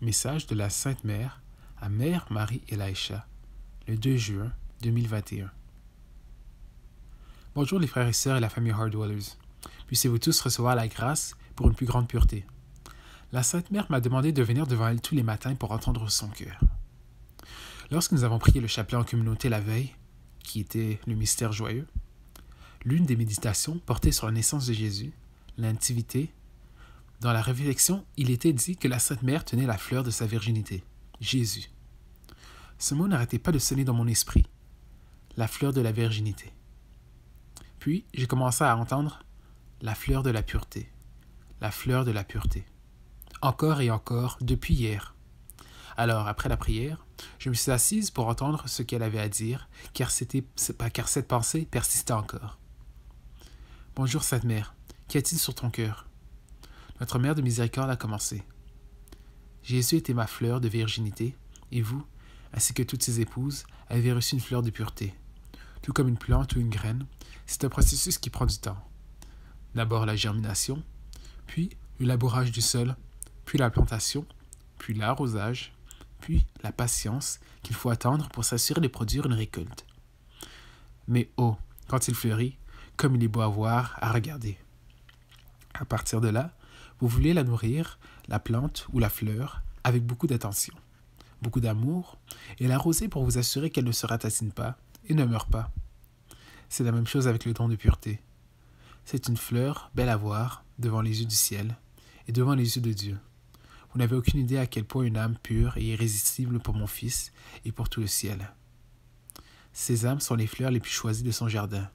Message de la Sainte Mère à Mère Marie Elisha, le 2 juin 2021. Bonjour les frères et sœurs et la famille Hardwellers. Puissiez-vous tous recevoir la grâce pour une plus grande pureté. La Sainte Mère m'a demandé de venir devant elle tous les matins pour entendre son cœur. Lorsque nous avons prié le chapelet en communauté la veille, qui était le mystère joyeux, l'une des méditations portait sur la naissance de Jésus, la nativité. Dans la réflexion, il était dit que la Sainte Mère tenait la fleur de sa virginité, Jésus. Ce mot n'arrêtait pas de sonner dans mon esprit, la fleur de la virginité. Puis, j'ai commencé à entendre la fleur de la pureté, la fleur de la pureté. Encore et encore, depuis hier. Alors, après la prière, je me suis assise pour entendre ce qu'elle avait à dire, car cette pensée persistait encore. Bonjour Sainte Mère, qu'y a-t-il sur ton cœur? Notre Mère de Miséricorde a commencé. Jésus était ma fleur de virginité, et vous, ainsi que toutes ses épouses, avez reçu une fleur de pureté. Tout comme une plante ou une graine, c'est un processus qui prend du temps. D'abord la germination, puis le labourage du sol, puis la plantation, puis l'arrosage, puis la patience qu'il faut attendre pour s'assurer de produire une récolte. Mais oh, quand il fleurit, comme il est beau à voir, à regarder. À partir de là, vous voulez la nourrir, la plante ou la fleur, avec beaucoup d'attention, beaucoup d'amour, et l'arroser pour vous assurer qu'elle ne se ratacine pas et ne meurt pas. C'est la même chose avec le don de pureté. C'est une fleur belle à voir devant les yeux du ciel et devant les yeux de Dieu. Vous n'avez aucune idée à quel point une âme pure et irrésistible pour mon Fils et pour tout le ciel. Ces âmes sont les fleurs les plus choisies de son jardin,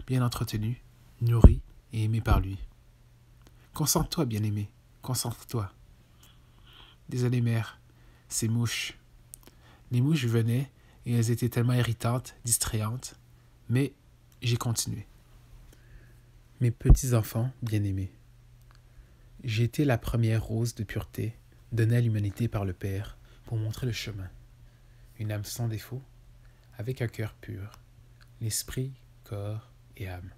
bien entretenues, nourries et aimées par lui. Concentre-toi, bien-aimé, concentre-toi. Désolé, mère, ces mouches. Les mouches venaient et elles étaient tellement irritantes, distrayantes, mais j'ai continué. Mes petits-enfants bien-aimés, j'ai été la première rose de pureté donnée à l'humanité par le Père pour montrer le chemin. Une âme sans défaut, avec un cœur pur, l'esprit, corps et âme.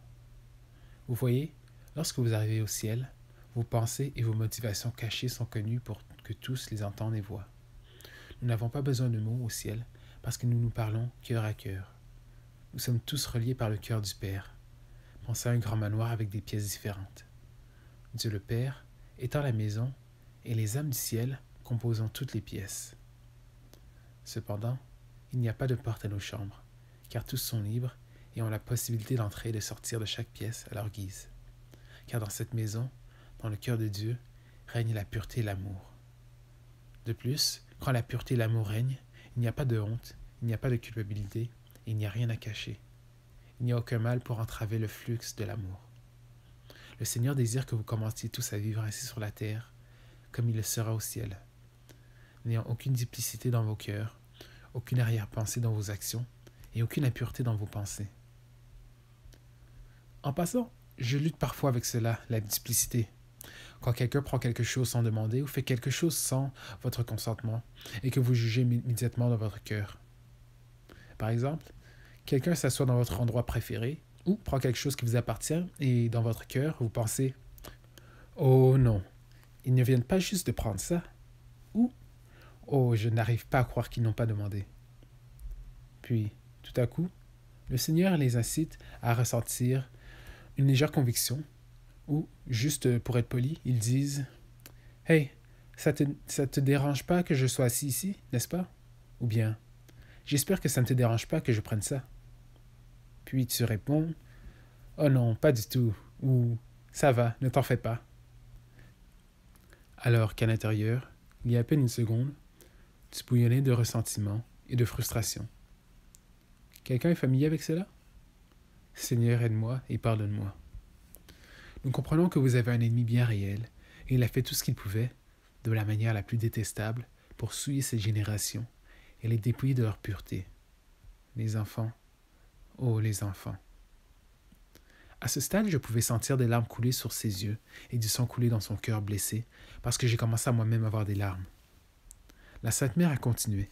Vous voyez, lorsque vous arrivez au ciel, vos pensées et vos motivations cachées sont connues pour que tous les entendent et voient. Nous n'avons pas besoin de mots au ciel parce que nous nous parlons cœur à cœur. Nous sommes tous reliés par le cœur du Père. Pensez à un grand manoir avec des pièces différentes. Dieu le Père étant la maison et les âmes du ciel composant toutes les pièces. Cependant, il n'y a pas de porte à nos chambres, car tous sont libres et ont la possibilité d'entrer et de sortir de chaque pièce à leur guise. Car dans cette maison, dans le cœur de Dieu, règne la pureté et l'amour. De plus, quand la pureté et l'amour règnent, il n'y a pas de honte, il n'y a pas de culpabilité, et il n'y a rien à cacher. Il n'y a aucun mal pour entraver le flux de l'amour. Le Seigneur désire que vous commenciez tous à vivre ainsi sur la terre, comme il le sera au ciel, n'ayant aucune duplicité dans vos cœurs, aucune arrière-pensée dans vos actions, et aucune impureté dans vos pensées. En passant, je lutte parfois avec cela, la duplicité. Quand quelqu'un prend quelque chose sans demander ou fait quelque chose sans votre consentement et que vous jugez immédiatement dans votre cœur. Par exemple, quelqu'un s'assoit dans votre endroit préféré ou prend quelque chose qui vous appartient et dans votre cœur, vous pensez « Oh non, ils ne viennent pas juste de prendre ça » ou « Oh, je n'arrive pas à croire qu'ils n'ont pas demandé ». Puis, tout à coup, le Seigneur les incite à ressentir une légère conviction ou, juste pour être poli, ils disent « Hey, ça te dérange pas que je sois assis ici, n'est-ce pas? » Ou bien « J'espère que ça ne te dérange pas que je prenne ça. » Puis tu réponds « Oh non, pas du tout. » ou « Ça va, ne t'en fais pas. » Alors qu'à l'intérieur, il y a à peine une seconde, tu bouillonnais de ressentiment et de frustration. Quelqu'un est familier avec cela? Seigneur, aide-moi et pardonne-moi. Nous comprenons que vous avez un ennemi bien réel, et il a fait tout ce qu'il pouvait, de la manière la plus détestable, pour souiller cette génération et les dépouiller de leur pureté. Les enfants, oh les enfants. À ce stade, je pouvais sentir des larmes couler sur ses yeux et du sang couler dans son cœur blessé, parce que j'ai commencé à moi-même avoir des larmes. La Sainte Mère a continué.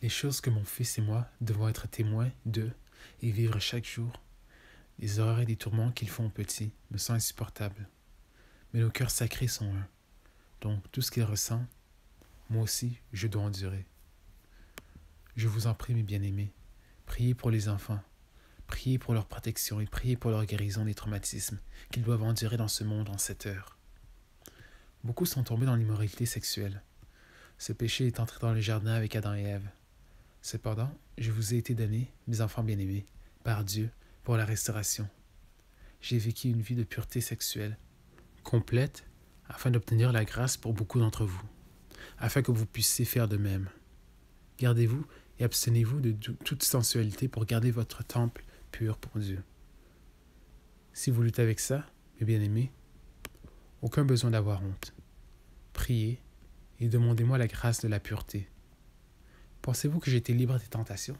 Les choses que mon fils et moi devons être témoins d'eux et vivre chaque jour, les horreurs et les tourments qu'ils font aux petits me sont insupportables. Mais nos cœurs sacrés sont un. Donc, tout ce qu'il ressent, moi aussi, je dois endurer. Je vous en prie, mes bien-aimés, priez pour les enfants, priez pour leur protection et priez pour leur guérison des traumatismes qu'ils doivent endurer dans ce monde en cette heure. Beaucoup sont tombés dans l'immoralité sexuelle. Ce péché est entré dans le jardin avec Adam et Ève. Cependant, je vous ai été donné, mes enfants bien-aimés, par Dieu, pour la restauration. J'ai vécu une vie de pureté sexuelle, complète, afin d'obtenir la grâce pour beaucoup d'entre vous, afin que vous puissiez faire de même. Gardez-vous et abstenez-vous de toute sensualité pour garder votre temple pur pour Dieu. Si vous luttez avec ça, mes bien-aimés, aucun besoin d'avoir honte. Priez et demandez-moi la grâce de la pureté. Pensez-vous que j'étais libre des tentations?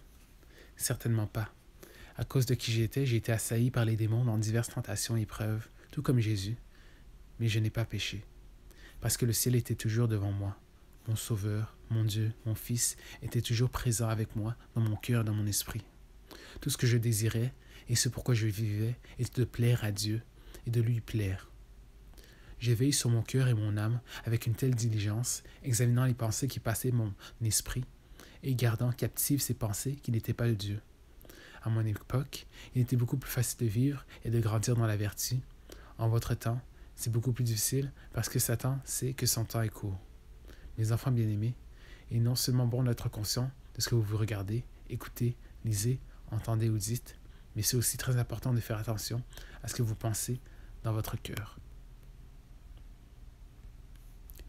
Certainement pas. À cause de qui j'étais, j'ai été assailli par les démons dans diverses tentations et épreuves, tout comme Jésus, mais je n'ai pas péché, parce que le ciel était toujours devant moi. Mon Sauveur, mon Dieu, mon Fils était toujours présent avec moi dans mon cœur et dans mon esprit. Tout ce que je désirais, et ce pourquoi je vivais, était de plaire à Dieu et de lui plaire. J'ai veillé sur mon cœur et mon âme avec une telle diligence, examinant les pensées qui passaient mon esprit et gardant captives ces pensées qui n'étaient pas de Dieu. À mon époque, il était beaucoup plus facile de vivre et de grandir dans la vertu. En votre temps, c'est beaucoup plus difficile parce que Satan sait que son temps est court. Mes enfants bien-aimés, il est non seulement bon d'être conscient de ce que vous regardez, écoutez, lisez, entendez ou dites, mais c'est aussi très important de faire attention à ce que vous pensez dans votre cœur.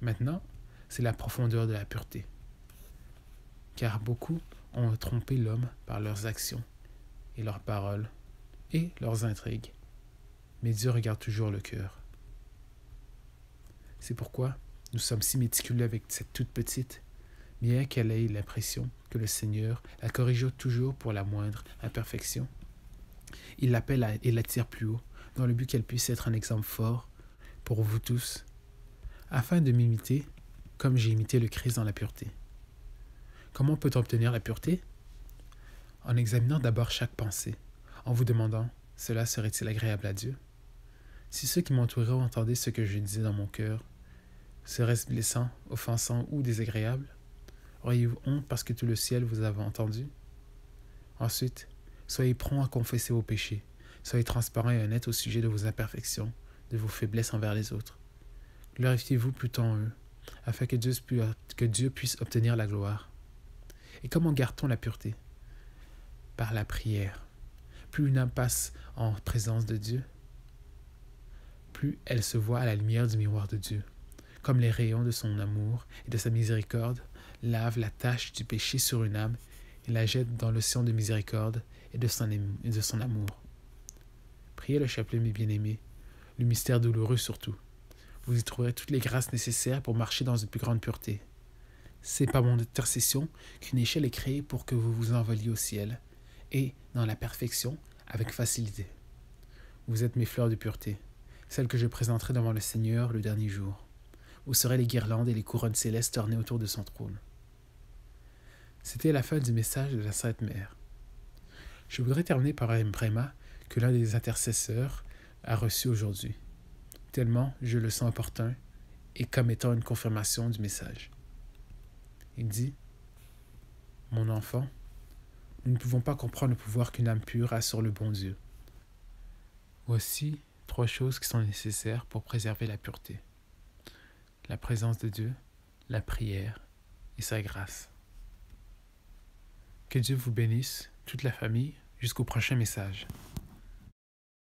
Maintenant, c'est la profondeur de la pureté. Car beaucoup ont trompé l'homme par leurs actions et leurs paroles et leurs intrigues. Mais Dieu regarde toujours le cœur. C'est pourquoi nous sommes si méticuleux avec cette toute petite, bien qu'elle ait l'impression que le Seigneur la corrige toujours pour la moindre imperfection. Il l'appelle et l'attire plus haut, dans le but qu'elle puisse être un exemple fort pour vous tous, afin de m'imiter comme j'ai imité le Christ dans la pureté. Comment peut-on obtenir la pureté? En examinant d'abord chaque pensée, en vous demandant « Cela serait-il agréable à Dieu ?» Si ceux qui m'entouraient entendaient ce que je disais dans mon cœur, serait-ce blessant, offensant ou désagréable? Auriez-vous honte parce que tout le ciel vous avait entendu? Ensuite, soyez prompts à confesser vos péchés, soyez transparents et honnêtes au sujet de vos imperfections, de vos faiblesses envers les autres. Glorifiez-vous plutôt en eux, afin que Dieu puisse obtenir la gloire. Et comment garde-t-on la pureté? Par la prière. Plus une âme passe en présence de Dieu, plus elle se voit à la lumière du miroir de Dieu, comme les rayons de son amour et de sa miséricorde lavent la tache du péché sur une âme et la jettent dans l'océan de miséricorde et de son amour. Priez le chapelet, mes bien-aimés, le mystère douloureux surtout. Vous y trouverez toutes les grâces nécessaires pour marcher dans une plus grande pureté. C'est par mon intercession qu'une échelle est créée pour que vous vous envoliez au ciel et dans la perfection avec facilité. Vous êtes mes fleurs de pureté, celles que je présenterai devant le Seigneur le dernier jour. Vous serez les guirlandes et les couronnes célestes ornées autour de son trône. C'était la fin du message de la Sainte Mère. Je voudrais terminer par un bréma que l'un des intercesseurs a reçu aujourd'hui, tellement je le sens opportun et comme étant une confirmation du message. Il dit « Mon enfant, nous ne pouvons pas comprendre le pouvoir qu'une âme pure a sur le bon Dieu. Voici 3 choses qui sont nécessaires pour préserver la pureté. La présence de Dieu, la prière et sa grâce. » Que Dieu vous bénisse, toute la famille, jusqu'au prochain message.